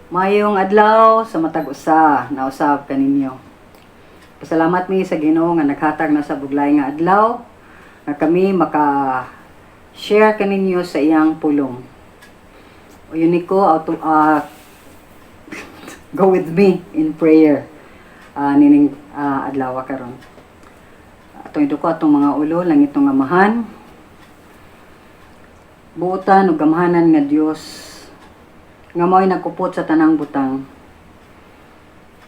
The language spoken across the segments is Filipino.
Mayong adlaw sa matag usa na usab kaninyo. Pasalamat mi sa Ginoo nga naghatag na sa buglay nga adlaw nga kami maka-share kaninyo sa iyang pulong. Uniko go with me in prayer nining adlaw karon. Atong iduko atong mga ulo lang itong amahan. Buotan ug gamhanan nga Dios nga mo'y nagkupot sa tanang butang.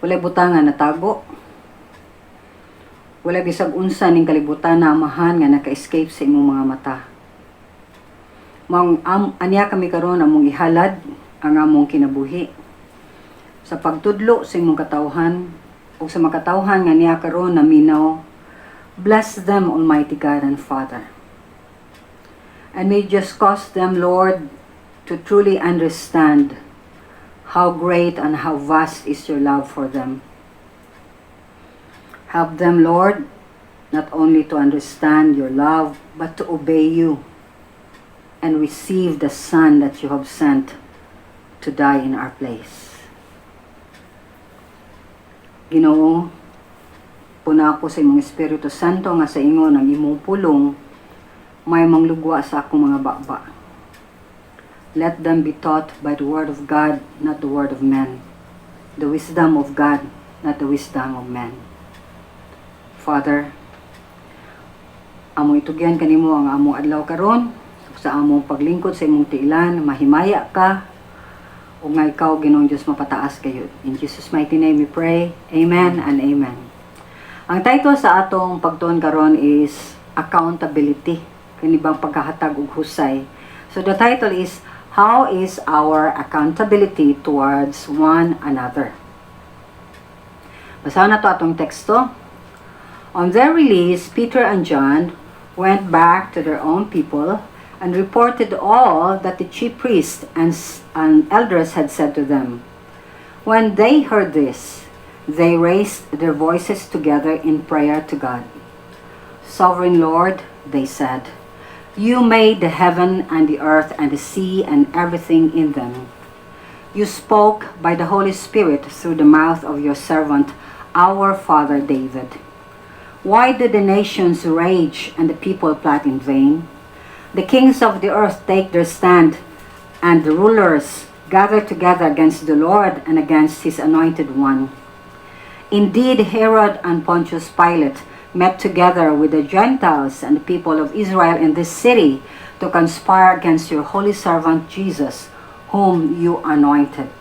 Walay butang nga natago. Walay bisag unsa ning kalibutan na amahan nga naka-escape sa imong mga mata. Anya kami karon among ihalad ang among kinabuhi sa pagtudlo sa imong katawhan o sa makatawhan nga niya karon na minaw. Bless them, Almighty God and Father. And may just cause them, Lord, to truly understand how great and how vast is your love for them. Help them, Lord, not only to understand your love, but to obey you and receive the Son that you have sent to die in our place. Ginoo, puna ako sa imong Espiritu Santo nga sa ingon ang imong pulong may manglugwa sa akong mga baba. Let them be taught by the word of God, not the word of man. The wisdom of God, not the wisdom of man. Father, among itugyan kanimo ang among adlaw karon sa among paglingkod sa imong tiilan, mahimaya ka ug nga ikaw Ginoong Dios mapataas kayo. In Jesus mighty name we pray. Amen and amen. Ang title sa atong pagtuon karon is accountability, kanibang pagkahatag ug husay. So the title is how is our accountability towards one another? Basahan na to atong teksto. On their release, Peter and John went back to their own people and reported all that the chief priests and elders had said to them. When they heard this, they raised their voices together in prayer to God. Sovereign Lord, they said, you made the heaven and the earth and the sea and everything in them. You spoke by the Holy Spirit through the mouth of your servant, our father David. Why did the nations rage and the people plot in vain? The kings of the earth take their stand, and the rulers gather together against the Lord and against his anointed one. Indeed, Herod and Pontius Pilate met together with the Gentiles and the people of Israel in this city to conspire against your holy servant Jesus, whom you anointed.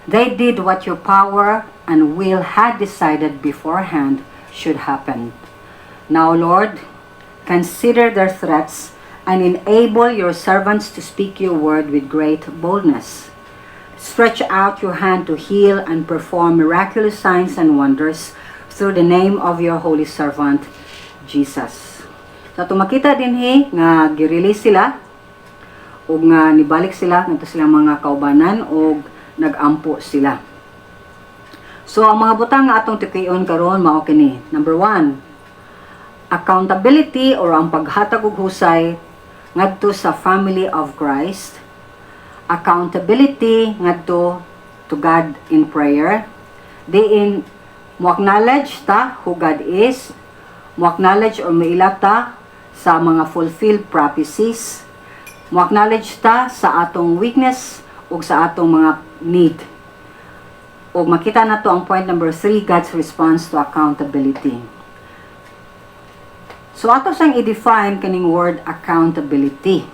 They did what your power and will had decided beforehand should happen. Now, Lord, consider their threats and enable your servants to speak your word with great boldness. Stretch out your hand to heal and perform miraculous signs and wonders through the name of your holy servant, Jesus. So, tumakita din nga girelease sila o nga nibalik sila nito silang mga kaubanan o nagampo sila. So, ang mga butang nga atong tikiyon karon mao kini. Number 1, accountability or ang paghatag og husay ngadto sa family of Christ. Accountability ngadto to God in prayer. Diin mo acknowledge ta who God is, mo acknowledge or mailata sa mga fulfilled prophecies, mo acknowledge ta sa atong weakness o sa atong mga need. O makita na to ang point number 3, God's response to accountability. So ato sang i-define kaning word accountability.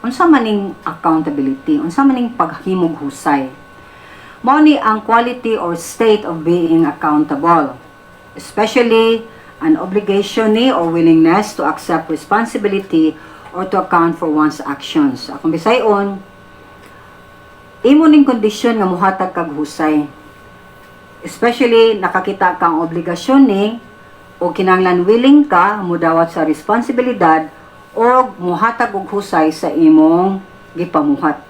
Unsa maning accountability? Unsa maning paghimog husay? Mao ni ang quality or state of being accountable, especially an obligation ni or willingness to accept responsibility or to account for one's actions. Akong bisayon, imo ning kondisyon nga mohatag kag husay, especially nakakita kang obligasyon ni o kinahanglan willing ka mudawat sa responsibilidad o mohatag og husay sa imong gipamuhat.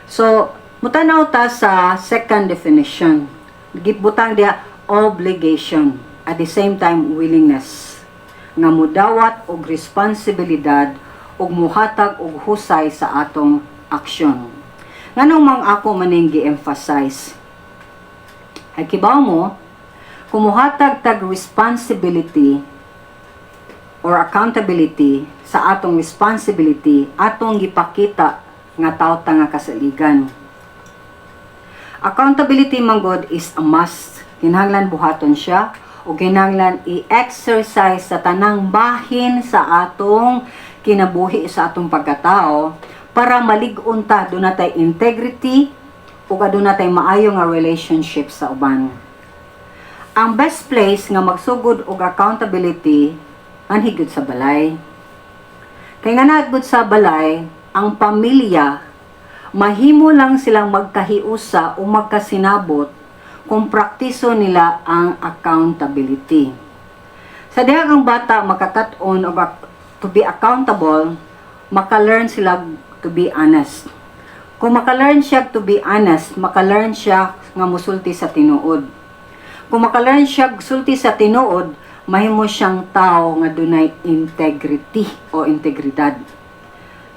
So mutanaw ta sa second definition. Gibutang dia obligation, at the same time willingness. Nga mudawat og responsibilidad ug muhatag og husay sa atong aksyon. Nganong mang ako maning gi-emphasize? Ay kibaw mo, kumuhatag tag responsibility or accountability sa atong responsibility, atong gipakita nga tao ta nga kasaligan. Accountability manggod is a must. Kinahanglan buhaton siya o kinahanglan i-exercise sa tanang bahin sa atong kinabuhi sa atong pagkatao para malig-on ta doon natay integrity o doon natay maayo nga relationship sa uban. Ang best place nga magsugod og accountability anhigud sa balay. Kay nga naagud sa balay, ang pamilya mahimo lang silang magkahiusa o magkasinabot kung praktiso nila ang accountability. Sa dihang ang bata makatat-on o to be accountable, maka-learn sila to be honest. Kung maka-learn siya to be honest, maka-learn siya nga musulti sa tinuod. Kung maka-learn siya sulti sa tinuod, mahimo siyang tao nga dunay integrity o integridad.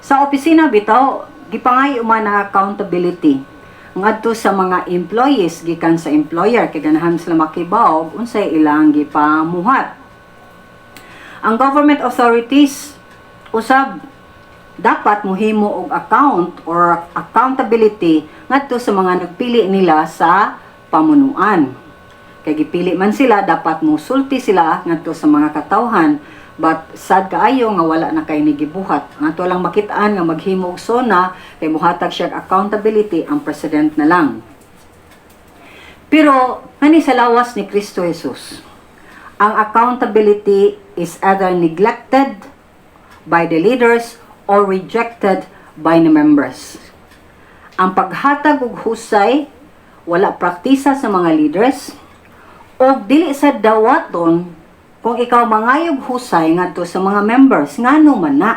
Sa opisina bitaw, gipangay man ang accountability ngadto sa mga employees gikan sa employer kay ganahan sila makibaw unsay ilang gipamuhat. Ang government authorities usab dapat mohimo og account or accountability ngadto sa mga nagpili nila sa pamunuan. Kay gipili man sila dapat musulti sila ngadto sa mga katawhan, but sad kaayo nga wala na kay nigibuhat. Ngadto lang makitaan nga maghimo og sona kay muhatag siya accountability ang president na lang. Pero kani sa lawas ni Kristo Jesus, ang accountability is either neglected by the leaders or rejected by the members. Ang paghatag og husay wala praktisa sa mga leaders o dili sa dawaton kung ikaw mangayog husay ngadto sa mga members ngano man na.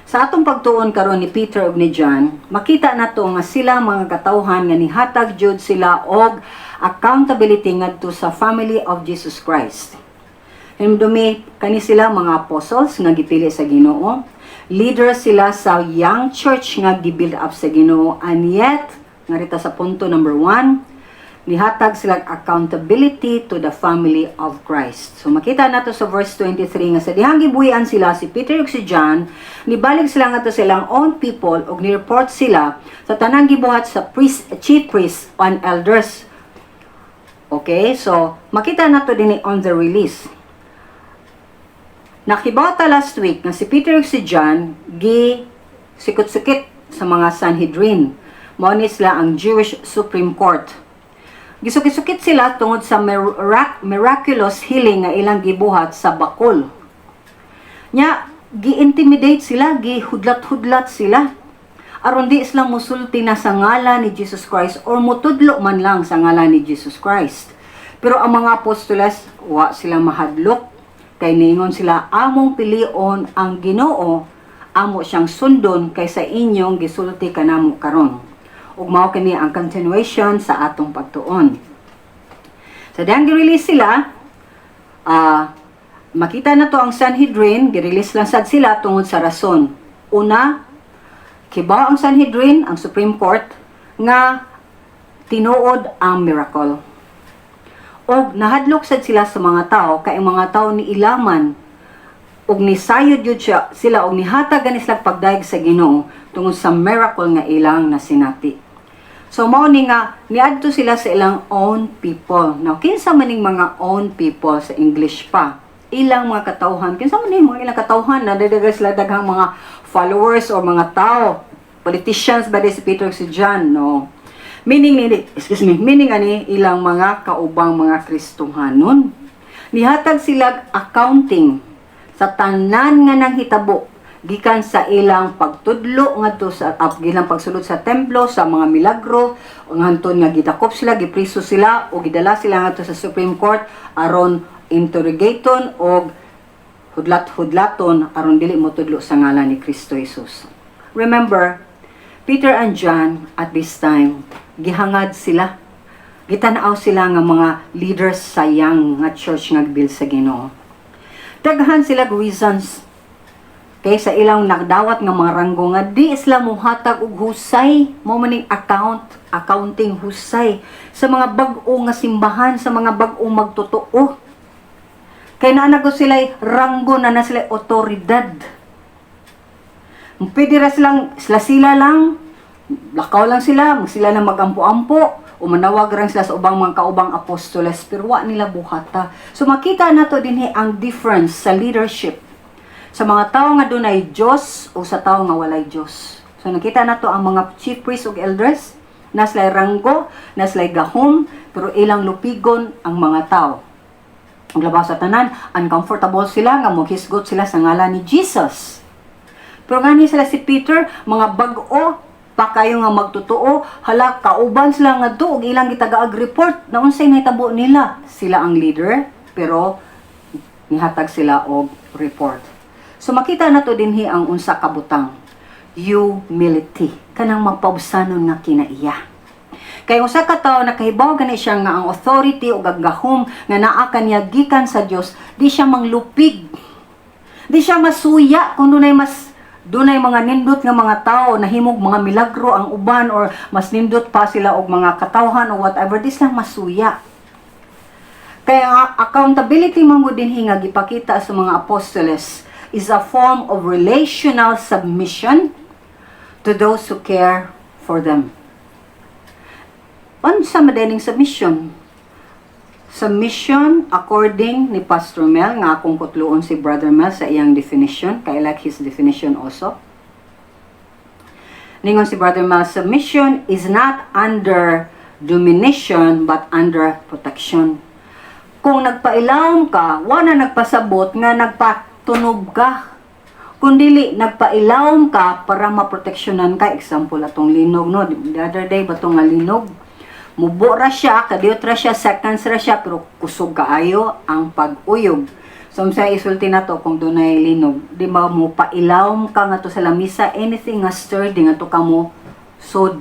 Sa atong pagtuon karon ni Peter ug ni John, makita nato nga sila mga katawhan nga nihatag jud sila og accountability ngadto sa family of Jesus Christ. Himdumi kani sila mga apostles nga gipili sa Ginoo, leaders sila sa young church nga gibuild up sa Ginoo, and yet ngarita sa punto number 1, nihatag silang accountability to the family of Christ. So makita nato sa verse 23 nga sa dihang gibuhian sila si Peter ug si John, nibalik sila ngadto silang own people ug ni-report sila sa tanang gibuhat sa chief priests and elders. Okay, so makita nato dinhi on the release. Nakibata last week nga si Peter ug si John sikot-sikit sa mga Sanhedrin. Mao ni sila ang Jewish Supreme Court. Gisukit-sukit sila tungod sa miraculous healing nga ilang gibuhat sa bakol. Nya, gi-intimidate sila, gihudlat-hudlat sila. Aron di sila musulti na sa ngalan ni Jesus Christ or mutudlo man lang sa ngalan ni Jesus Christ. Pero ang mga apostoles, wa sila mahadlok. Kay niingon sila, among pilion ang Ginoo, amo siyang sundon kaysa inyong gisulti kanamo karon. Ug mao kini ang continuation sa atong pagtuon. Sa dihang gi-release sila, makita na to ang Sanhedrin, gi-release lang sad sila tungod sa rason. Una, kibaw ang Sanhedrin, ang Supreme Court, nga tinuod ang miracle. Og nahadlok sad sila sa mga tao, kay ang mga tao ni ilaman, og nisayod yun sila, og nihatag gani sila pagdaig sa Ginoo tungod sa miracle nga ilang nasinati. So mao ni nga niadto sila sa ilang own people. Now kinsa maning mga own people sa English pa? Ilang mga katawhan. Kinsa man mga ilang katawhan na dadaga sila daghang mga followers o mga tao, politicians ba si Peter si John, no? Meaning ani ilang mga kaubang mga Kristohanon. Nihatag sila accounting sa tanan nga nang hitabo gikan sa ilang pagtudlo ngadto sa gilang pagsulod sa templo, sa mga milagro, nganton nga gidakop sila, gipriso sila o gidala sila ngadto sa Supreme Court aron interrogaton o hudlat-hudlaton aron dili motudlo sa ngalan ni Kristo Jesus. Remember, Peter and John at this time gihangad sila. Gitanaw sila nga mga leaders sa young nga church nga gibuild sa Ginoo. Daghan sila reasons Kay sa ilang nagdawat nga mga ranggo nga di sila muhatag og husay, mo maning accounting husay sa mga bag-o nga simbahan, sa mga bag-o magtotoo. Kay naanago sila ranggo na sila otoridad. Pwede ra sila lang, lakaw lang sila na magampo-ampo, o manawag rin sila sa ubang mga kaubang apostoles, pero wa nila buhata. So makita nato dinhi ang difference sa leadership sa mga tao nga dunay Dios o sa tao nga walay Dios. So nakita nato ang mga chief priests ug elders, naslay ranggo, naslay gahom, pero ilang lupigon ang mga tao. Ang labaw sa tanan, uncomfortable sila nga maghisgot sila sa ngalan ni Jesus. Pero gani sila si Peter, mga bag-o pa kayo nga magtotoo, hala kauban sila nga do og ilang gitagaag report na unsay nahitabo nila. Sila ang leader, pero nihatag sila og report. So makita nato dinhi ang unsa ka butang, humility, kanang mapausanon nga kinaiya. Kay usa ka tawo nakahibaw gani siya nga ang authority o gagahom nga naa kaniya gikan sa Dios, di siya manglupig. Di siya masuya kung dunay mga nindot nga mga tao nahimog mga milagro ang uban or mas nindot pa sila og mga katawhan o whatever, di sila masuya. Kaya accountability man gud dinhi nga gipakita sa mga apostoles is a form of relational submission to those who care for them. Unsa madaling submission? Submission according ni Pastor Mel, nga akong kutluon si Brother Mel sa iyang definition, kay like his definition also. Ningon si Brother Mel, submission is not under domination but under protection. Kung nagpailawom ka, wala nagpasabot nga nagpatunob ka. Kung dili, nagpailawom ka para maproteksyonan ka. Example, atong linog, no? The other day, batong nga linog. Mubo ra siya, kadiyot ra siya, seconds ra siya, pero kusog kaayo ang pag-uyog. So, sa isulti na to, kung doon ay linog, di ba mo pailawom ka nga to sa lamisa, anything nga sturdy nga to ka mo sod.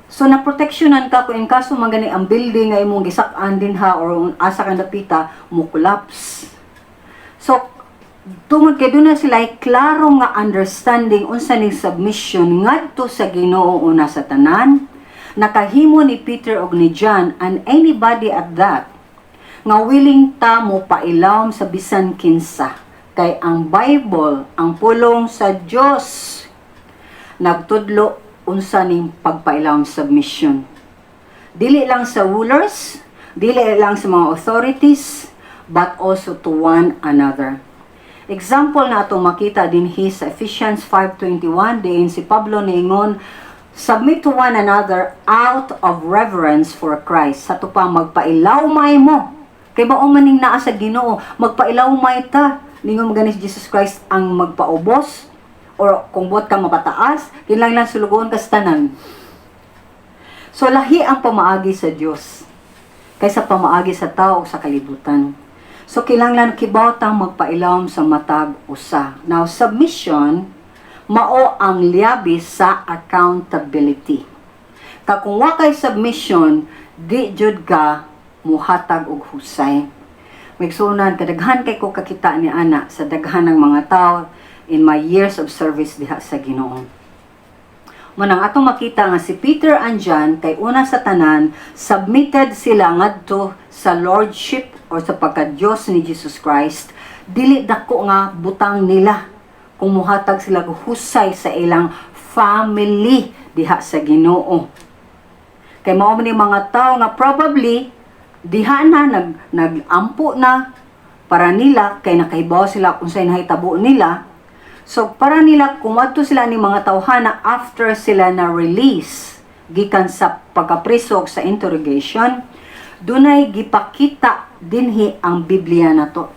So, na-protectionan ka kung in kaso magani ang building nga imong gisak-an din ha, or asa kang napita, mo collapse. So, tungod kay doon na sila ay klaro nga understanding unsa ning submission ngadto sa Ginoo una sa tanan, nakahimo ni Peter og ni John and anybody at that nga willing ta mo pailawom sa bisan kinsa, kay ang Bible, ang pulong sa Dios nagtudlo unsa ning pagpailawom submission. Dili lang sa rulers, dili lang sa mga authorities, but also to one another. Example na ito makita din sa Ephesians 5:21, diin si Pablo niingon, submit to one another out of reverence for Christ. Sa ito pa, magpailawmay mo. Kay baong maning naa sa Ginoo, magpailawmay ta. Ningon maganis Jesus Christ ang magpaubos, or kung buot ka mapataas, kinlang sulugon ka sa tanan. So, lahi ang pamaagi sa Dios kaysa pamaagi sa tao o sa kalibutan. So, kinahanglan kibawtang magpailawom sa matag usa. Now, submission, mao ang liabis sa accountability. Kung wa kay submission, di jud ka muhatag og husay. Migsunan, kadaghan kay ko kakita ni ana sa daghan ng mga tao in my years of service diha sa Ginoo. Manang atong makita nga si Peter and John, kay una sa tanan, submitted sila ngadto sa lordship or sa pagka-Diyos ni Jesus Christ. Dili dako nga butang nila kung muhatag sila husay sa ilang family diha sa Ginoo. Kay mao man mga tao nga probably diha na nagampo na para nila, kay nakahibaw sila kung sa'y nahitabo nila. So, para nila, kumadto sila ni mga tawhana after sila na release gikan sa pagkapriso sa interrogation, dunay gipakita dinhi ang Biblia na to.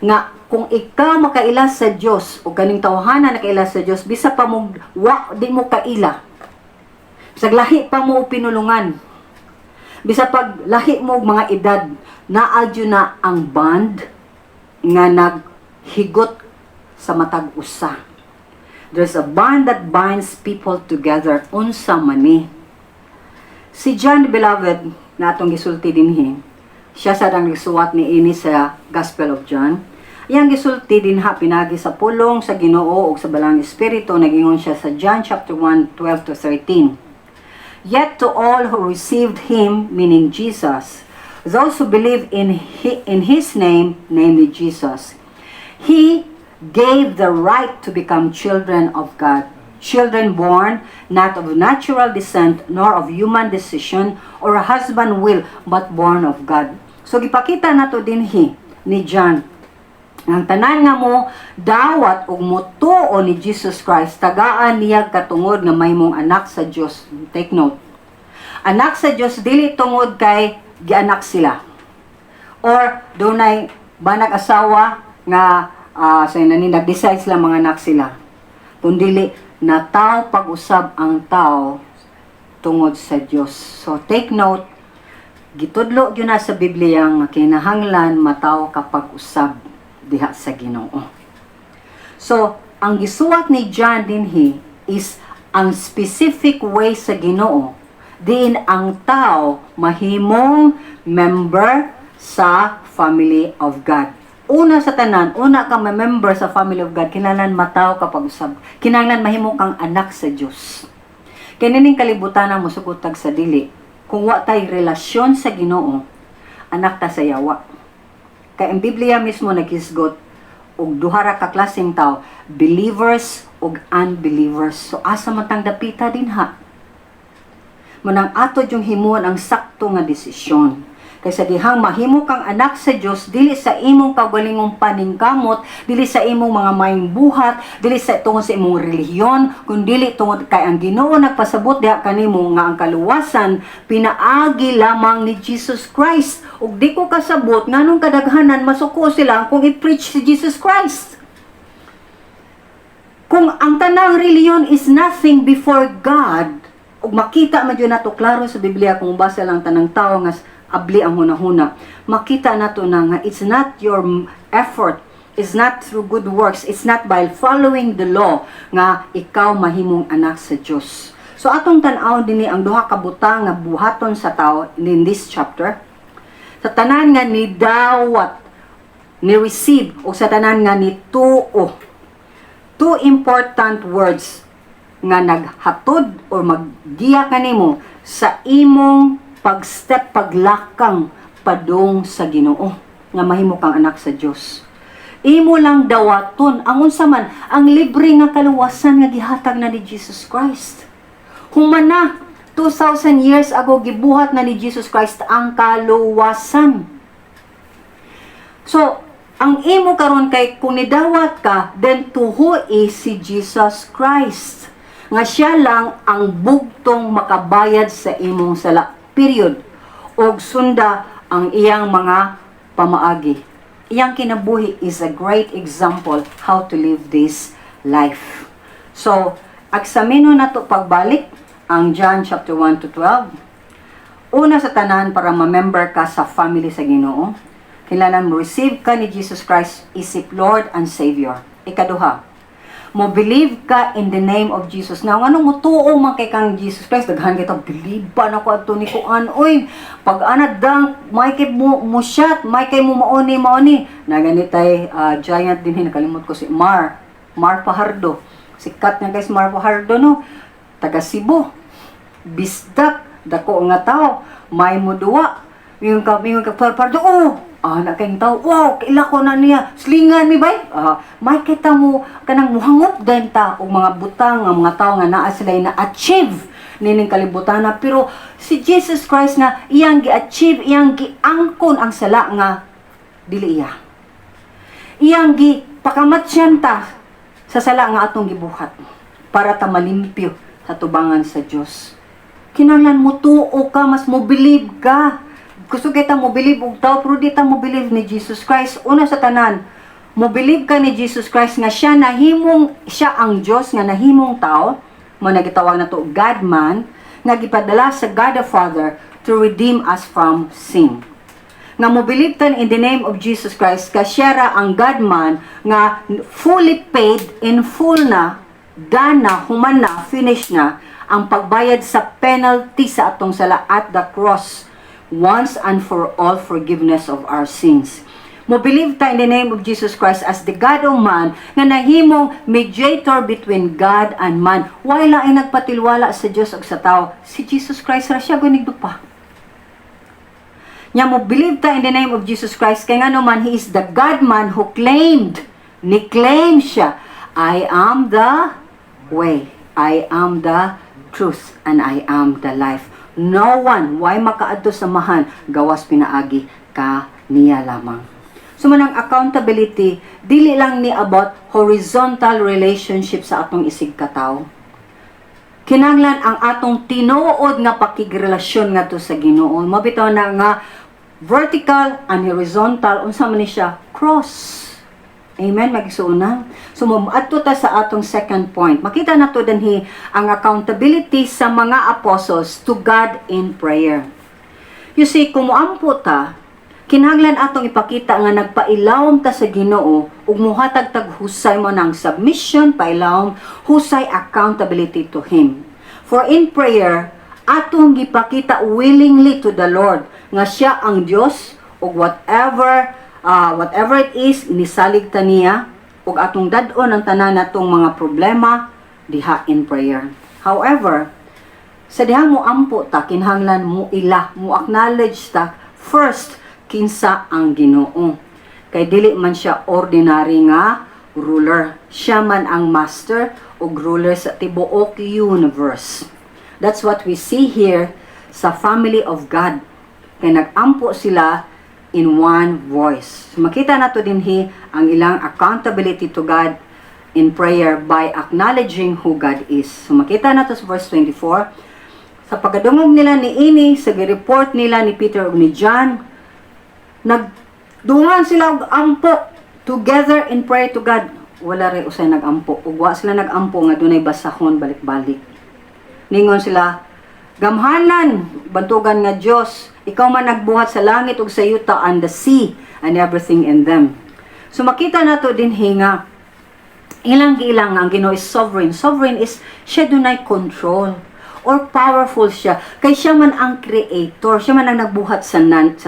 Nga, kung ikaw makaila sa Dios o kaning tawhana nakaila sa Dios, bisa pa mo, di mo kaila. Bisag lahi pa mo pinulungan. Bisa pag lahi mo mga edad, naadyo na ang bond nga naghigot sa matag usa. There's a bond that binds people together, unsa mani. Si John, beloved, na atong gisulti dinhi, siya sa dang nagsuwat ni ini sa Gospel of John. Iyang gisulti dinha pinagi sa pulong sa Ginoo ug sa balang espiritu, nagingon siya sa John chapter 1:12 to 13. Yet to all who received him, meaning Jesus, those who believe in his name, namely Jesus, he gave the right to become children of God. Children born not of natural descent nor of human decision or a husband will, but born of God. So gipakita nato dinhi ni John ang tanan nga mo dawat ug motuo ni Jesus Christ, tagaan niya katungod nga mahimong anak sa Dios. Take note. Anak sa Dios dili tungod kay gianak sila. Or dunay banag asawa nga sa nag-decide sila mga anak sila. Kundili na tao pag-usab ang tao tungod sa Dios. So take note, gitudlo gyud na sa Biblia nga kinahanglan mataw kapag usab diha sa Ginoo. So ang gisuwat ni John dinhi is ang specific way sa Ginoo din ang tao mahimong member sa family of God. Una sa tanan, una ka member sa family of God, kinahanglan mataw kapag usab. Kinahanglan mahimo kang anak sa Dios. Kinining kalibutan mo sukutag sa dili. Kung wa tay relasyon sa Ginoo, anak ta sa yawa. Kay ang Biblia mismo naghisgot og duha ra ka klaseng tao, believers ug unbelievers. So asa man tang dapita dinha? Manang ato yung himuon ang sakto nga desisyon. Kaysa dihang mahimo kang anak sa Dios, dili sa imong kaugalingong paningkamot, dili sa imong mga maayong buhat, dili sa tungod sa imong relihiyon, kundi tungod kay ang Ginoo nagpasabot diha kanimo nga ang kaluwasan pinaagi lamang ni Jesus Christ. Ug di ko kasabot nganong kadaghanan masuko sila kung i-preach si Jesus Christ. Kung ang tanang reliyon is nothing before God, ug makita man yun nato klaro sa Biblia kung basa lang tanang tao nga abli ang hunahuna, makita nato na nga it's not your effort, it's not through good works, it's not by following the law nga ikaw mahimong anak sa Dios. So atong tan-aw dinhi ang duha ka butang nga buhaton sa tao in this chapter. Sa tanan nga ni dawat, ni receive o sa tanan nga ni tuo. Two important words nga naghatod o maggiya kanimo sa imong pag-step, paglakang padung sa Ginoo nga mahimo kang anak sa Dios. Imo lang dawaton ang unsa man ang libre nga kaluwasan nga gihatag na ni Jesus Christ. Human na 2,000 years ago gibuhat na ni Jesus Christ ang kaluwasan. So ang imo karon kay kung nidawat ka, then to who is si Jesus Christ? Nga siya lang ang bugtong makabayad sa imong sala. Period. Og sunda ang iyang mga pamaagi. Iyang kinabuhi is a great example how to live this life. So, aksamino na to pagbalik ang John chapter 1 to 12. Una sa tanan para ma-member ka sa family sa Ginoo, kailangan mo receive ka ni Jesus Christ isip Lord and Savior. Ikaduha, mo believe ka in the name of Jesus. Now, anong mo tuo man kay kang Jesus Christ? Daghan kita, believe ba na ko ato ni kuan? Oy, pag anad dang, may kay mo shot, may kay mo maoni. Na ganitay giant din, nakalimot ko si Mar Fajardo. Sikat nga guys, Mar Fajardo, no? Taga Cebu. Bisdak, dako nga tao. May mo duwa. Yung Pardo, nakayong tao, wow, kaila ko na niya, slingan mi bay? May kita mo, kanang muhangop din ta, o mga butang, ang mga tao nga naa sila na-achieve nining kalibutan na. Pero si Jesus Christ nga, iyang gi-achieve, iyang gi-angkon ang sala nga, dili iya. Iyang gi-pakamatsyan ta sa sala nga atong gibuhat, para ta malimpyo sa tubangan sa Dios. Kinahanglan mo tuo ka, mas mo believe ka. Gusto kita mo believe og tao, pero di ta mo believe ni Jesus Christ. Una sa tanan, mo believe ka ni Jesus Christ nga siya ang Dios nga nahimong tao, mo nagitawag na to God man, nga gipadala sa God the Father to redeem us from sin. Nga mo believe tan in the name of Jesus Christ, ka siya ra ang God man nga fully paid in full na, done na, human na, finish na ang pagbayad sa penalty sa atong sala at the cross, once and for all forgiveness of our sins. Mo believe ta in the name of Jesus Christ as the God of man, nga nahimong mediator between God and man. Wala ay nagpatilwala sa Dios ug sa tao. Si Jesus Christ ra siya gunigdupa. Nya mo believe ta in the name of Jesus Christ kay ngano man he is the God man who ni-claim siya, I am the way, I am the truth, and I am the life. No one, why makaadto sa mahan, gawas pinaagi ka niya lamang. So manang accountability, dili lang ni about horizontal relationship sa atong isig katawo. Kinahanglan ang atong tinuod nga pakigrelasyon nga to sa Ginoo. Mabitaw na nga vertical and horizontal, unsa man ni siya? Cross. Amen, magsuuna. So, adto ta sa atong second point. Makita na to dinhi ang accountability sa mga apostles to God in prayer. You see, kung muampo ta, kinahanglan atong ipakita nga nagpailawom ta sa Ginoo ug muhatag tag husay mo ng submission, pailawom, husay accountability to Him. For in prayer, atong gipakita willingly to the Lord nga siya ang Dios ug whatever it is, inisalig ta niya ug atong dad-on ang tanan natong mga problema diha in prayer. However, sa dihang mo ampo ta, kinahanglan mo acknowledge ta first kinsa ang Ginoo. Kay dili man siya ordinary nga ruler. Siya man ang master ug ruler sa tibuok universe. That's what we see here sa family of God. Kay nag-ampo sila in one voice. So, makita na to dinhi ang ilang accountability to God in prayer by acknowledging who God is. So, makita na to sa verse 24. Sa pagkadungog nila ni ini, sa report nila ni Peter ug ni John, nagdungan sila og ampo together in prayer to God. Wala rin usay nag-ampo. Ug wa sila nag-ampo nga dunay basahon balik-balik. Ningon sila, gamhanan, bantugan nga Dios, ikaw man nagbuhat sa langit ug sa yuta and the sea and everything in them. So makita nato din nga ilang ang Ginoo is sovereign. Sovereign is siya dunay control or powerful siya. Kay siya man ang creator, siya man ang nagbuhat sa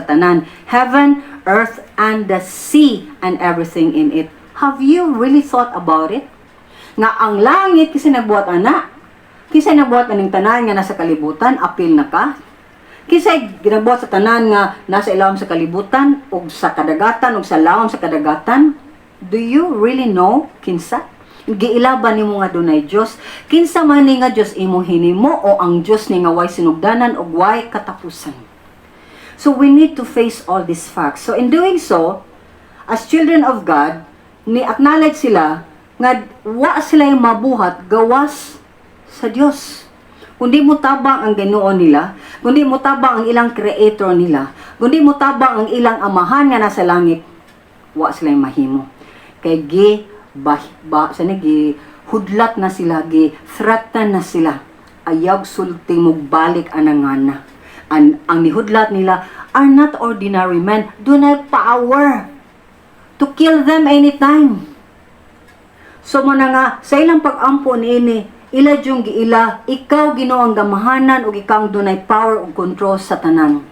tanan, heaven, earth and the sea and everything in it. Have you really thought about it? Nga ang langit kasi nagbuhat ana. Kisay nabuhat aning tanan nga nasa kalibutan, apil na ka. Kisay ginabuhat sa tanan nga nasa ilawom sa kalibutan, o sa kadagatan, o sa lawom sa kadagatan. Do you really know kinsa? Giilaban nimo nga dunay Dios. Kinsa man ni nga Dios imo hinimo o ang Dios ni nga way sinugdanan o way katapusan. So we need to face all these facts. So in doing so, as children of God, ni acknowledge sila nga wa sila mabuhat gawas sa Dios. Kundi mo tabang ang Ginoo nila, kundi mo tabang ang ilang creator nila, kundi mo tabang ang ilang amahan nga nasa langit, wa sila mahimo. Kay hudlat na sila, threaten na sila. Ayag sulti mo balik anangana. Ang nihudlat nila are not ordinary men, dunay power to kill them anytime. So mo na nga, sa ilang pag-ampo niini, ila jung giila, ikaw Ginoo ang gamahanan ug ikaw ang dunay power ug control sa tanan.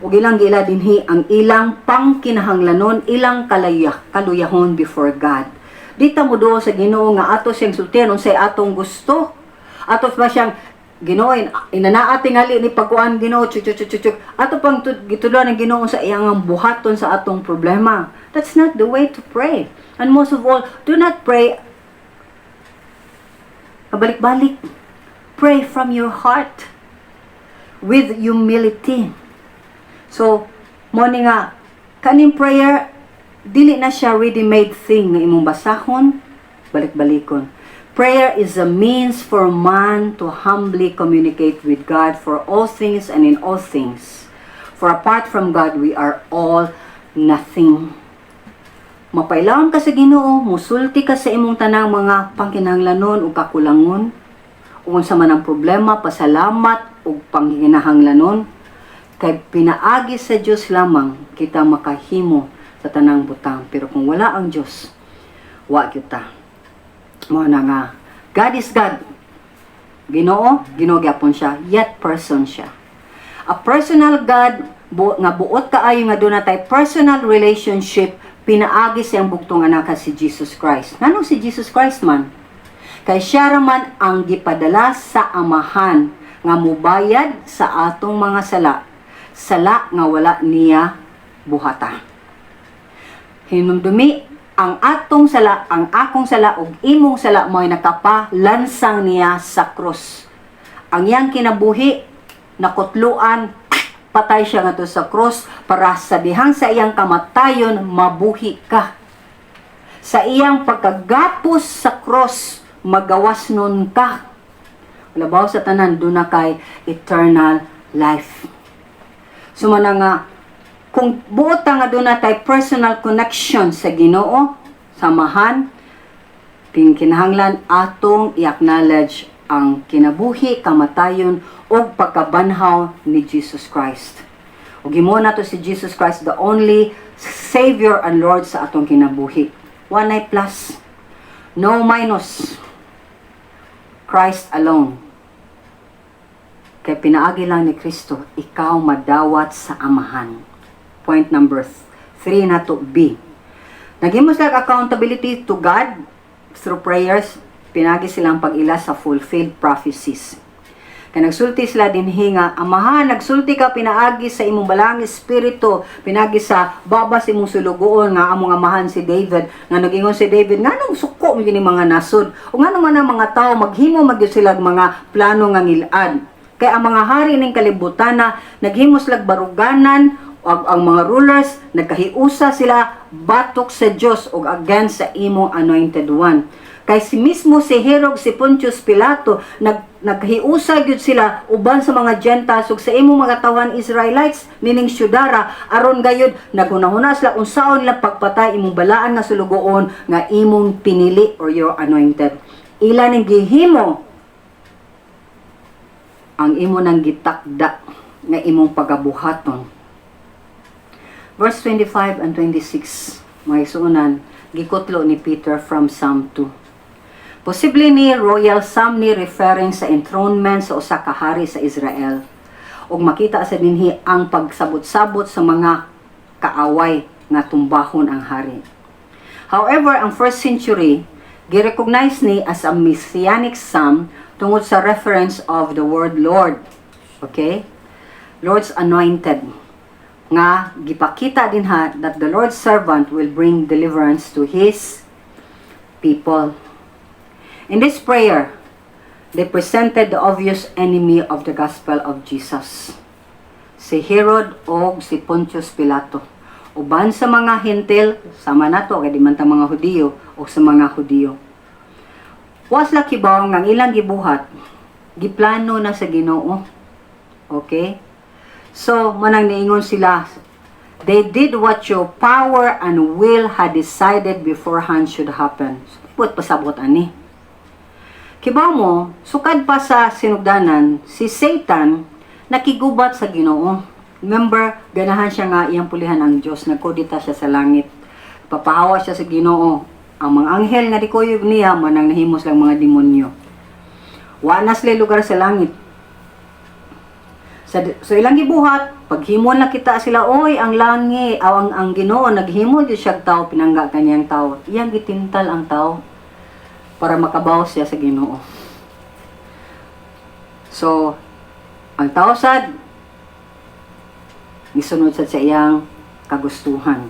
Ug ilang giila dinhi ang ilang pangkinahanglanon, ilang kaluyahon before God. Dita mo do sa Ginoo nga ato siyang sultihan unsay atong gusto. Ato ba siyang Ginoo inanaa tingali ni pagkuan Ginoo chuk. Ato pang gitudlo ng Ginoo sa iyang buhaton sa atong problema. That's not the way to pray. And most of all, do not pray kabalik-balik. Pray from your heart with humility. So, mo ni nga kaning prayer dili na siya ready-made thing nga imong basahon, balik-balikon. Prayer is a means for man to humbly communicate with God for all things and in all things. For apart from God, we are all nothing. Mapailawon ka sa Ginoo, musulti ka sa imong tanang mga pangkinahanglanon ug kakulangon. Ug unsa man ang problema, pasalamat ug pangkinahanglanon. Kay pinaagi sa Dios lamang kita makahimo sa tanang butang. Pero kung wala ang Dios, wa kita. Mo na nga, God is God. Ginoo gyapon siya, yet person siya. A personal God nga buot kaayo nga doon natay personal relationship pinaagi siyang bugtong anak si Jesus Christ. Nganong si Jesus Christ man? Kay siya raman ang gipadala sa amahan nga mubayad sa atong mga sala nga wala niya buhata. Hinumdumi ang atong sala, ang akong sala ug imong sala mo'y nakapalansang niya sa krus. Ang iyang kinabuhi nakutluan, patay siya nga to sa cross para sa dihang sa iyang kamatayon mabuhi ka. Sa iyang pagkagapos sa cross magawas nun ka. Labaw sa tanan doon na kay eternal life. Sumana nga kung buot nga doon na tay personal connection sa Ginoo, samahan, kinahanglan atong i-acknowledge ang kinabuhi, kamatayon, o pagkabanhaw ni Jesus Christ. O gimo na to si Jesus Christ, the only Savior and Lord sa atong kinabuhi. One night plus, no minus, Christ alone. Kay pinaagi lang ni Kristo, ikaw madawat sa amahan. Point number 3 na to B. Naghimo sila accountability to God through prayers, pinagi silang pag-ila sa fulfilled prophecies. Kaya nagsulti sila din hinga, amahan, nagsulti ka pinaagi sa imong balang espiritu, pinagi sa babas imong sulugoon nga among amahan si David, nga nagingon si David, nga nung suko mo gini mga nasod, o nga naman ang mga tao, maghimo magyud sila mga plano nga ngilad. Kaya ang mga hari ning kalibutan na naghimo sila baruganan, ang mga rulers, nagkahiusa sila batok sa Diyos o against sa imong anointed one. Kay si mismo si Herod, si Pontius Pilato, naghiusa gyud sila uban sa mga Gentiles ug sa imong mga tawan Israelites nining syudara aron gayud naghunahuna sila unsaon nila pagpatay imong balaan nga sulugoon nga imong pinili or your anointed. Ila ning gihimo ang imo nang gitakda nga imong pagabuhaton. Verse 25 and 26, may suunan, gikutlo ni Peter from Psalm 2. Posible ni royal psalm ni referring sa enthronement sa usa ka hari sa Israel. Ug makita sa dinhi ang pagsabot-sabot sa mga kaaway nga tumbahon ang hari. However, ang first century gi-recognize ni as a messianic psalm tungod sa reference of the word Lord. Okay? Lord's anointed. Nga gipakita din ha that the Lord's servant will bring deliverance to His people. In this prayer, they presented the obvious enemy of the gospel of Jesus, si Herod o si Pontius Pilato. Uban sa mga Hentil, sama nato kay di man ta mga Hudiyo o sa mga Hudiyo. Was la kibaw nga ilang gibuhat, giplano na sa Ginoo. Okay? So, manang niingon sila, they did what your power and will had decided beforehand should happen. Put pasabot ani. Kibaw mo, sukad pa sa sinugdanan, si Satan nakigubat sa Ginoo. Remember, ganahan siya nga iyang pulihan ang Diyos, nagkodita siya sa langit. Papahawa siya sa Ginoo. Ang mga anghel nga di kuyog niya, manang nahimos lang mga demonyo. Wa na sila lugar sa langit. So ilang gibuhat, paghimon na kita sila, oy, ang langit, ang Ginoo, naghimo di siya tao, pinangga kanyang tao. Iyang gitintal ang tao para makabaw siya sa Ginoo. So, ang tao sad, gisunod sad sa iyang kagustuhan.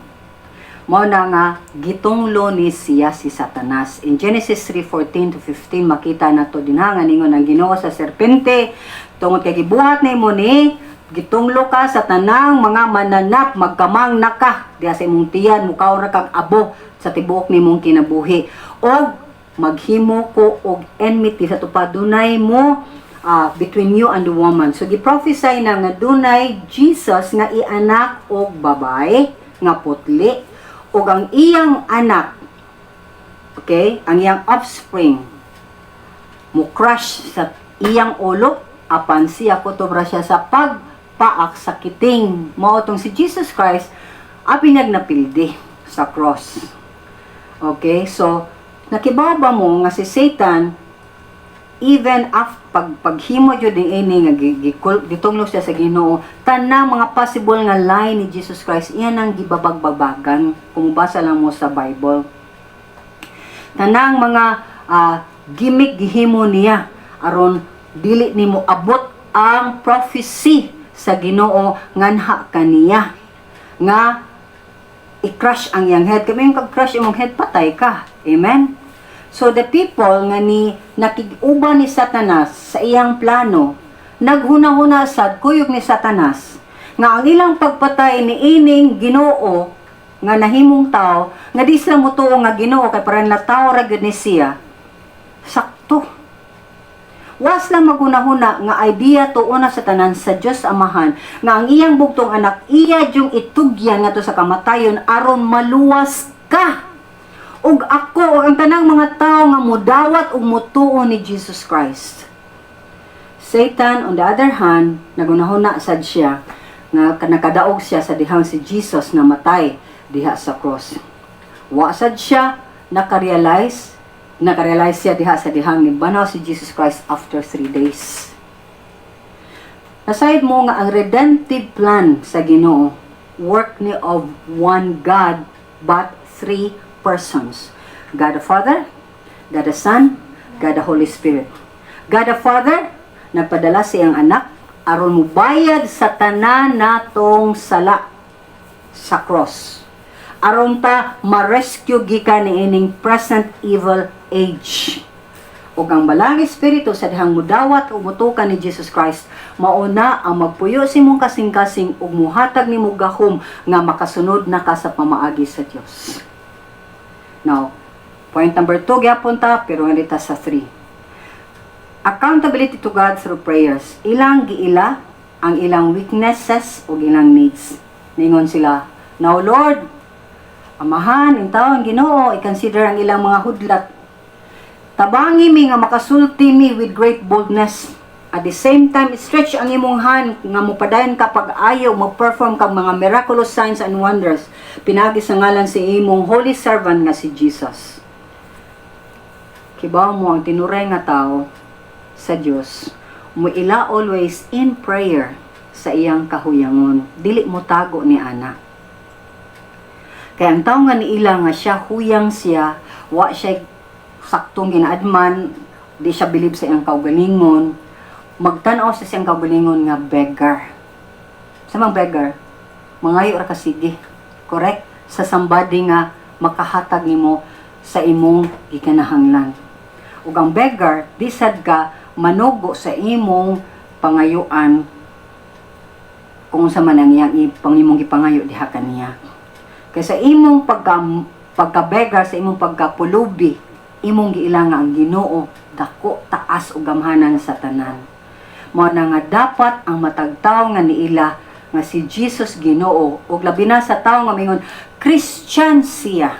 Mao na nga, gitunglo ni siya si Satanas. In Genesis 3:14 to 15, makita na to dinha nga ningon ang Ginoo sa serpente, tungod kay gibuhat na imo ni, gitunglo ka sa tanang mga mananap, magkamang naka, diha sa imong tiyan, mukaw ra kag abo sa tibuok nimong kinabuhi. O maghimo ko og enmity sa tupad dunay mo between you and the woman. So giprophesy na nga dunay Jesus nga ianak og babay nga putli ug ang iyang anak, okay, ang iyang offspring mo crush sa iyang ulo apan siya kutobra siya sa pagpaak sa kiting. Mao tong si Jesus Christ apinag napildi sa cross. Okay, so nakibaba mo nga si Satan even paghimo jud ni ini nga gitunglo siya sa Ginoo, tanang mga possible nga lie ni Jesus Christ iyan ang gibabag-babagan kung basa lang mo sa Bible. Tanang mga gimmick gihimo niya aron dili nimo abot ang prophecy sa Ginoo nganha kaniya nga i-crush ang iyang head. Kami yung kag-crush imong head, patay ka. Amen? So the people nga nakig-uban ni Satanas sa iyang plano, naghuna-huna sad kuyog ni Satanas nga ang ilang pagpatay ni ining Ginoo nga nahimong tao nga di sila motuo nga Ginoo kay para nataw ra gyud ni siya. Sakto. Was lang magunahuna nga idea tuuna sa tanan sa Dios Amahan nga ang iyang bugtong anak iya yung itugyan nga to sa kamatayon aron maluwas ka. Ug ako o ang tanang mga tao nga mudawat ug mutuo ni Jesus Christ. Satan on the other hand, nagunahuna sad siya nga nakadaog siya sa dihang si Jesus na matay diha sa cross. Wa sad siya nakarealize siya diha sa dihang ni banaw si Jesus Christ after 3 days. Aside mo nga ang redemptive plan sa Ginoo, work ni of one God but 3 persons. God the Father, God the Son, God the Holy Spirit. God the Father, nagpadala siyang anak aron mubayad sa tanan natong sala sa cross. Aron ta ma-rescue gikan ni ining present evil age. Ug ang balang espiritu sa dihang mudawat ug mutukan ni Jesus Christ mauna ang magpuyo si mong kasing-kasing ug muhatag nimo gahom nga makasunod na ka sa pamaagi sa Dios. Now, point number 2 gyapon ta pero nalita sa 3. Accountability to God through prayers. Ilang giila ang ilang weaknesses o ilang needs. Ningon sila, "Now Lord, Amahan, intaw ang Ginoo, i-consider ang ilang mga hudlat. Tabangi mi nga makasulti mi with great boldness. At the same time, stretch ang imong hand nga mupadayon ka pag-ayaw, mag-perform kang mga miraculous signs and wonders. Pinagi sa ngalan si imong holy servant nga si Jesus." Kibaw mo ang tinuray nga tao sa Dios, muila always in prayer sa iyang kahuyangon. Dili mo tago ni ana. Kaya ang tao nga niila nga siya huyang siya, wa siya saktong ginaadman, di siya bilib sa iyang kaugalingon, magtanaw sa siyang kaugalingon nga beggar. Sa mga beggar, mangayo ra ka sige. Correct? Sa somebody nga makahatag nimo sa imong gikanahanglan. Ug ang beggar, di sad ka manugo sa imong pangayuan kung sa man ang iyang imong gipangayo diha kaniya. Kaya sa imong pagka-beggar, sa imong pagkapulubi, imong giila nga ang Ginoo dako taas ug gamhanan sa tanan. Mao na nga dapat ang matagtaw nga niila nga si Jesus Ginoo ug labi na sa tawo nga mingon Christian siya.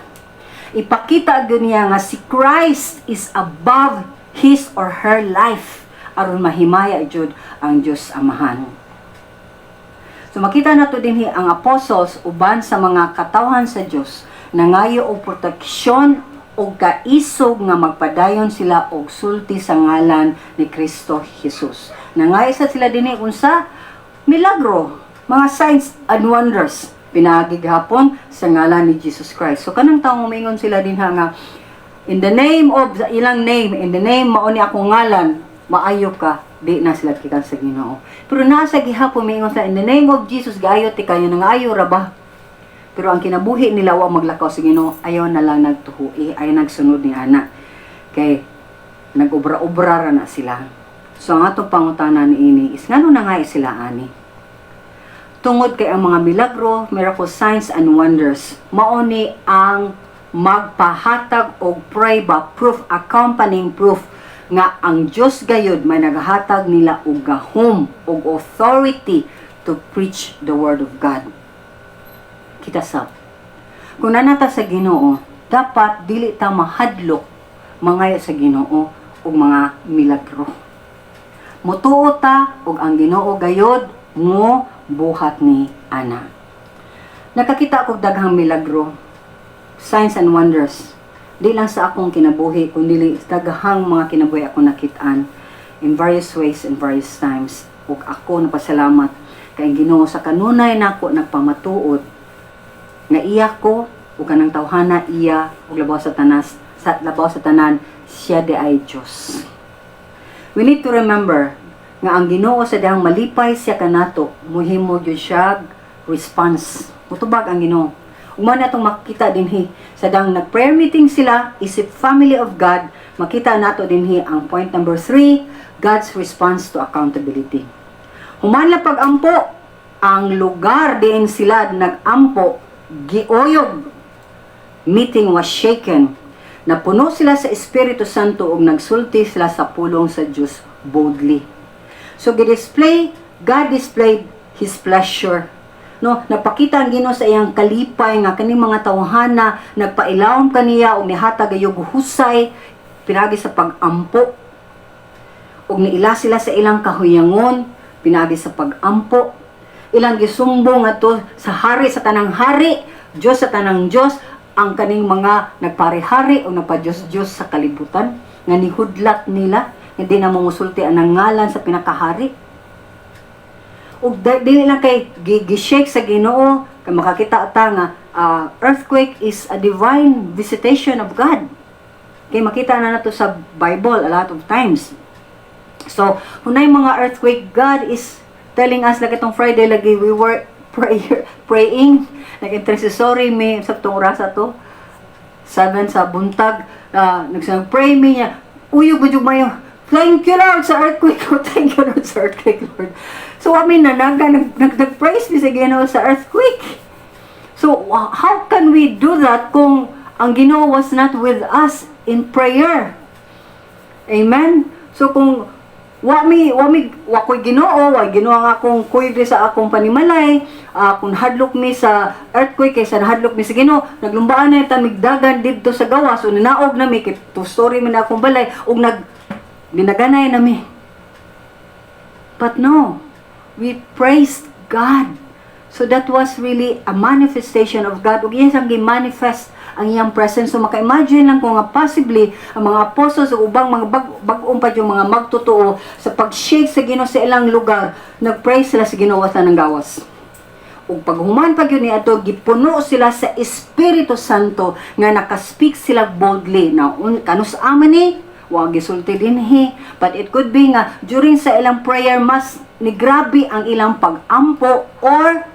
Ipakita gyud niya nga si Christ is above his or her life aron mahimaya jud ang Dios Amahan. So makita nato dinhi ang apostles uban sa mga katawhan sa Dios nangayo og proteksyon og kaisog nga magpadayon sila og sulti sa ngalan ni Kristo Jesus. Nangayo sa sila dinhi unsa milagro, mga signs and wonders pinagi gihapon sa ngalan ni Jesus Christ. So kanang tawo moingon sila dinha nga in the name of the ilang name, in the name mao ni akong ngalan, maayo ka, di na sila kikan sa Ginoo. Pero nasa gihapon moingon sa in the name of Jesus gayo ti kayo nang ayo ra ba? Pero ang kinabuhi nila wa maglakaw sa Ginoo, ayaw na lang nagtuhui, ay nagsunod ni ana. Kay nag-ubra-ubra ra na sila. So ang atong pangutana niini is ngano na nga sila ani? Tungod kay ang mga milagro, miracle signs and wonders, mao ni ang magpahatag og pray ba proof, accompanying proof nga ang Dios gayud may nagahatag nila og gahom og authority to preach the word of God. Kita sab. Kung nanata sa Ginoo, dapat dili ta mahadlok mangayo sa Ginoo og mga milagro. Mutuo ta og ang Ginoo gayud mo buhat ni ana. Nakakita ko daghang milagro, signs and wonders Di lang sa akong kinabuhi, kundi daghang mga kinabuhi ako nakitaan in various ways and various times. Ug ako napasalamat kay Ginoo sa kanunay nako nagpamatuod nga iya ko ug kanang tawhana iya ug labaw sa tanan siya di ay Dios. We need to remember nga ang Ginoo sa dihang malipay siya kanato muhimo gyud siya response. Mutubag ang Ginoo. Ug man atong makita dinhi sa dang nag-prayer meeting sila isip family of God, makita nato dinhi ang point number 3, God's response to accountability. Human lang pag-ampo, ang lugar diin sila nag-ampo, gioyog. Meeting was shaken. Napuno sila sa Espiritu Santo ug nagsulti sila sa pulong sa Dios boldly. So God displayed His pleasure. No, napakita ang Ginoo sa iyang kalipay nga kaning mga tawhana nagpailawom kaniya ug nihatag gayog husay pinagi sa pag-ampo. Ug niila sila sa ilang kahuyangon pinagi sa pag-ampo. Ilang gisumbong ato sa hari sa tanang hari, Dios sa tanang Dios, ang kaning mga nagpare-hari o nagpa-Diyos-Diyos sa kalibutan nga nihudlat nila, hindi na mumusulti ang ngalan sa pinakahari. Ug dili lang kay gi-shake sa Ginoo kay makakita ta nga earthquake is a divine visitation of God. Kay makita na nato sa Bible a lot of times. So, hunay mga earthquake, God is telling us like itong Friday lagi we were praying like intercessory may sa tong oras to 7 sa buntag nagsang-pray mi niya uyog gud mayo thank you Lord sa earthquake. Thank you Lord sa earthquake, Lord. So amin na nag-praise mi sa Ginoo sa earthquake. So how can we do that kung ang Ginoo was not with us in prayer? Amen. So kung wa ko'y Ginoo, wa Ginoo nga akong kuyog sa akong panimalay, kung hadlok mi sa earthquake kaysa nahadlok mi sa Ginoo, naglumbaan na ta migdagan didto sa gawas, o ninaog na mi kay to story mi na akong balay, ug dinaganay na mi. But no, we praised God. So that was really a manifestation of God. Ug yes, ang gi-manifest ang iyang presence. So maka-imagine lang kung nga possibly ang mga apostles o ubang mga bag-ong pa yung mga magtotoo sa pag-shake sa Ginoo sa ilang lugar, nag-praise sila sa Ginoo sa nang gawas. Ug paghuman pag yun niadto, gipuno sila sa Espiritu Santo nga naka-speak sila boldly. Now, kanus aman ni wa gisulti dinhi, but it could be nga during sa ilang prayer mas ni grabe ang ilang pag-ampo or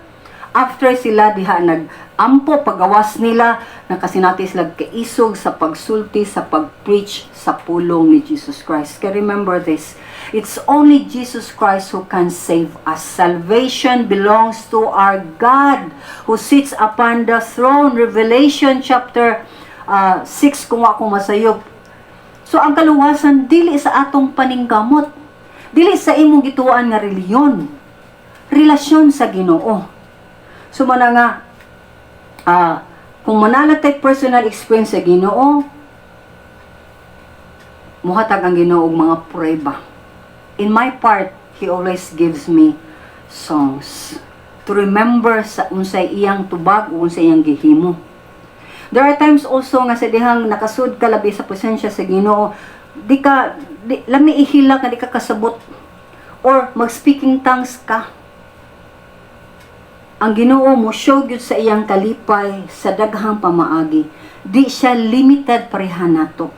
after sila diha nag-ampo pagawas nila nakasinati sila kaisog sa pagsulti sa pag-preach sa pulong ni Jesus Christ. Can remember this, it's only Jesus Christ who can save us. Salvation belongs to our God who sits upon the throne. Revelation chapter 6 kung ako masayop. So ang kaluwasan dili sa atong paningkamot, dili sa imong gituan nga reliyon, relasyon sa Ginoo. So mana nga kung mananatay personal experience sa Ginoo, muhatag ang Ginoo og mga prueba. In my part, He always gives me songs to remember sa unsay iyang tubag o unsay iyang gihimo. There are times also nga sa dihang nakasud ka labi sa presensya sa Ginoo, lami ihilak nga di ka kasabot or mag-speaking tongues ka. Ang Ginoo mo show gyud sa iyang kalipay sa daghang pamaagi. Di siya limited pareha nato.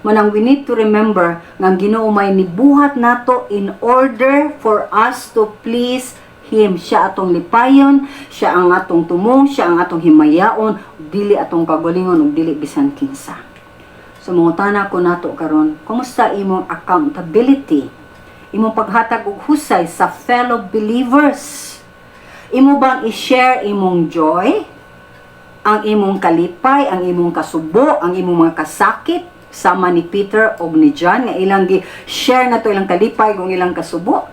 Manang we need to remember nga ang Ginoo may nibuhat nato in order for us to please Him. Siya atong lipayon, siya ang atong tumong, siya ang atong himayaon, dili atong kagalingon ug dili bisan kinsa. So mangutana ko nato karon, kumusta imong accountability? Imong paghatag og husay sa fellow believers? Imo bang i-share imong joy, ang imong kalipay, ang imong kasubo, ang imong mga kasakit, sama ni Peter o ni John, nga ilang gi-share na to ilang kalipay kung ilang kasubo?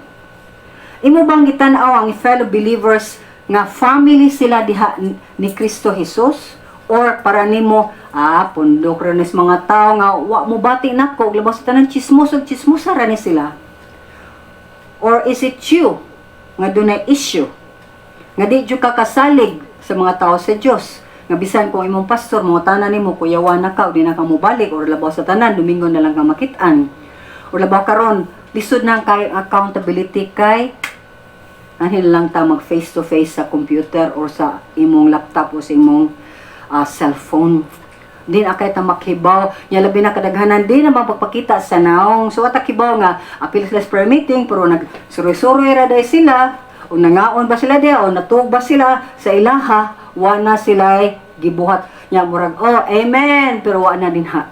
Imo bang gitan-aw ang fellow believers nga family sila diha ni Kristo Jesus? Or para nimo, pundok ranis mga tao nga, wa mo bati nako, labas tanan chismos ug chismosa ra ni sila? Or is it you nga dunay issue? Nga di jud ka kasalig sa mga tao sa Dios. Nga bisan kung imong pastor mo tanan nimo kuyawan na ka o di na ka mobalik or labaw sa tanan Domingo na lang ka makitaan. Or labaw karon lisod na kay accountability kay anhin lang ta mag face to face sa computer or sa imong laptop o sa imong cellphone. Di na kay ta makibaw nya labi na kadaghanan di na mapagpakita sa naong so ata kibaw nga apil sila sa prayer meeting pero nag suroy-suroy ra day sila o nangaon ba sila di o natug ba sila sa ilaha wa na sila gibuhat nya murag oh amen pero wa na din ha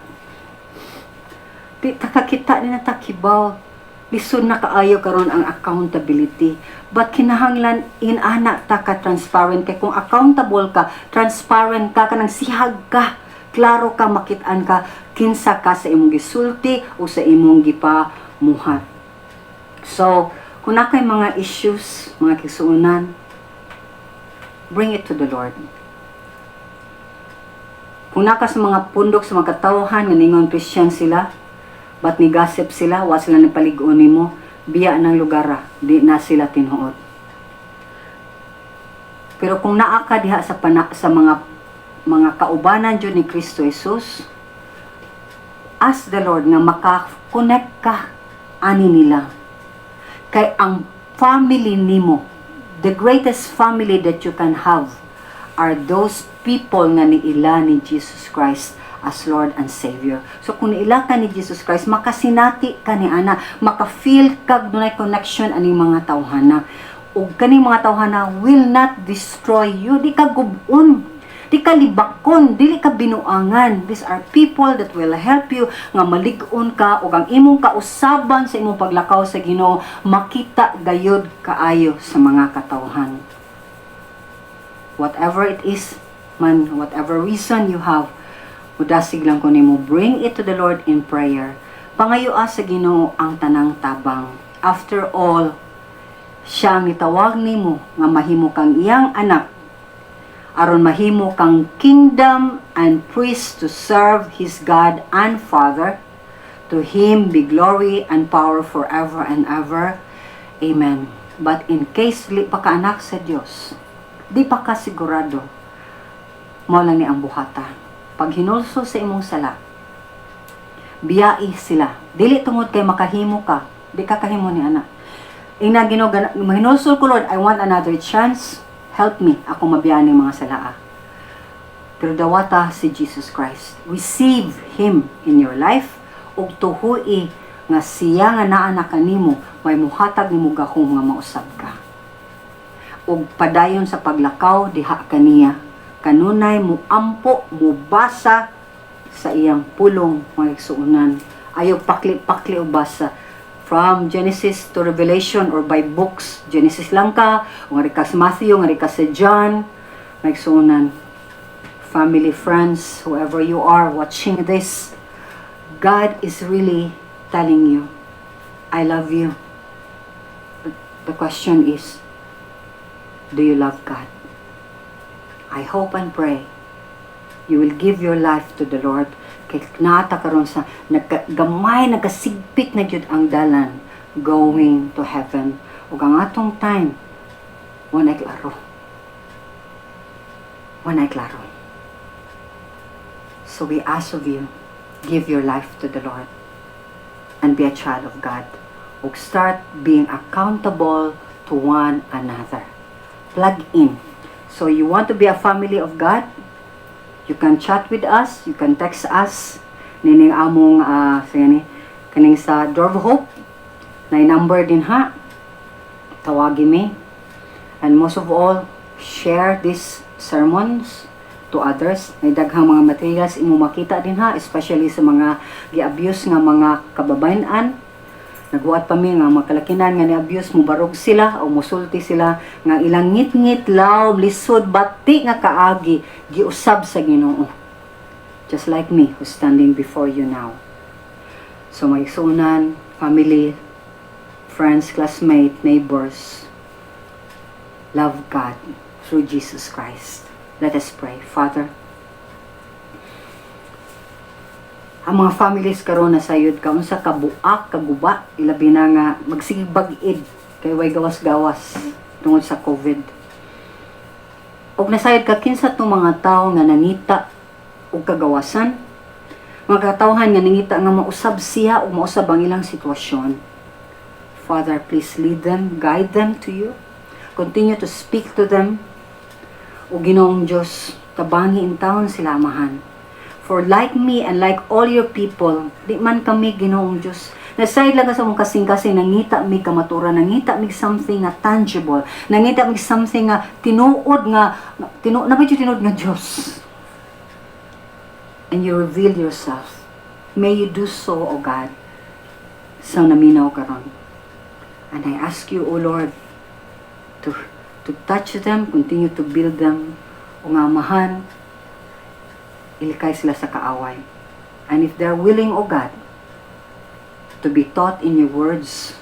di takakita ni na takibaw lisod na kaayo karon ang accountability but kinahanglan inana ta ka transparent kay kung accountable ka transparent ka kanang sihag ka klaro ka makit-an ka kinsa ka sa imong gisulti o sa imong gipamuhat. So, kung na kay mga issues, mga kisuunan, bring it to the Lord. Kung na ka sa mga pundok, sa mga katawhan, nga ningon Christian sila, but ni gossip sila, wa sila nagpaligon nimo, biya ng lugar, di na sila tinuod. Pero kung naa ka diha sa mga kaubanan dyan ni Kristo Jesus, ask the Lord nga maka-connect ka ani nila. Kay ang family nimo, the greatest family that you can have are those people nga niila ni Jesus Christ as Lord and Savior. So kung niila ka ni Jesus Christ, makasinati ka ni ana, maka-feel kag dunay connection ani mga tawhana. Ug kaning mga tawhana will not destroy you, di ka gubon. Di ka libakon, dili ka binuangan. These are people that will help you nga malig-on ka o ang imong kausaban sa imong paglakaw sa Ginoo makita gayud kaayo sa mga katawhan. Whatever it is man, whatever reason you have, udasig lang ko nimo, bring it to the Lord in prayer. Pangayoa sa Ginoo ang tanang tabang. After all, siya ang itawag nimo nga mahimo kang iyang anak aron mahimo kang kingdom and priest to serve his God and Father. To him be glory and power forever and ever. Amen. But in case dili pa ka anak sa Dios, di pa ka sigurado, mo lang ni ang buhata. Pag hinulso sa imong sala, biyai sila. Dili tungod kay makahimo ka, di ka kahimo ni anak. Ina Ginoo, hinulso ko Lord, I want another chance. Help me, ako mabiyaan ng mga salaa. Pero dawata si Jesus Christ. Receive Him in your life, ug tuhui nga siya nga naa na kanimo, may muhatag nimo gahom nga mausab ka. Ug padayon sa paglakaw, diha kaniya. Kanunay mo ampo, mo basa sa iyang pulong mga igsuunan. Ayaw pakli-pakli o basa. From Genesis to Revelation or by books. Genesis lang ka, o nga ka sa Matthew, nga ka sa John, maigsunan. Family, friends, whoever you are watching this, God is really telling you, I love you. The question is, do you love God? I hope and pray you will give your life to the Lord. Kay nata karon sa nagasigpit na jud ang dalan going to heaven. Ug ang atong time wanay klaro. So we ask of you, give your life to the Lord and be a child of God. Ug start being accountable to one another. Plug in. So you want to be a family of God? You can chat with us, you can text us, nining among kaning sa Door of Hope, na number din ha, tawagin mi. And most of all, share these sermons to others. May daghang mga materials imo makita din ha, especially sa mga gi-abuse nga mga kababayan-an. Nagbuhat pa mi nga makalakinan nga ni-abuse, mubarog sila o musulti sila nga ilang ngit-ngit, law, lisod, bati nga kaagi, giusab sa Ginoo. Just like me who's standing before you now. So may sunan, family, friends, classmates, neighbors, love God through Jesus Christ. Let us pray. Father, ang mga families karon na sayod ka unsa kabuak kaguba ilabi na nga magsigig bag-id kay way gawas-gawas tungod sa COVID. Og nasayod ka kinsa tong mga tawo nga nangita og kagawasan, mga katawhan nga nangita nga mausab siya o mausab ang ilang sitwasyon. Father, please lead them, guide them to you. Continue to speak to them. O Ginoong Diyos, tabangi in taon sila amahan. For like me and like all your people, di man kami Ginoong Diyos. Nasayod lang sa mong kasing-kasing, nangita mi kamaturan, nangita mi something na tangible, nangita mi something nga tinuod nga, nabadyo tinuod nga Diyos. And you reveal yourself. May you do so, O God, sa naminaw karon. And I ask you, O Lord, to touch them, continue to build them, o nga amahan, ilikay sila sa kaaway. And if they're willing, O God, to be taught in your words,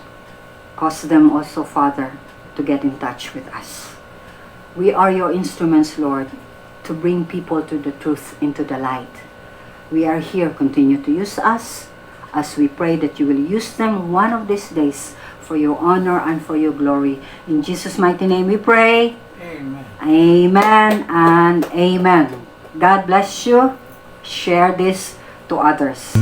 cause them also, Father, to get in touch with us. We are your instruments, Lord, to bring people to the truth, into the light. We are here, continue to use us, as we pray that you will use them one of these days for your honor and for your glory. In Jesus' mighty name we pray. Amen. Amen and amen. God bless you. Share this to others.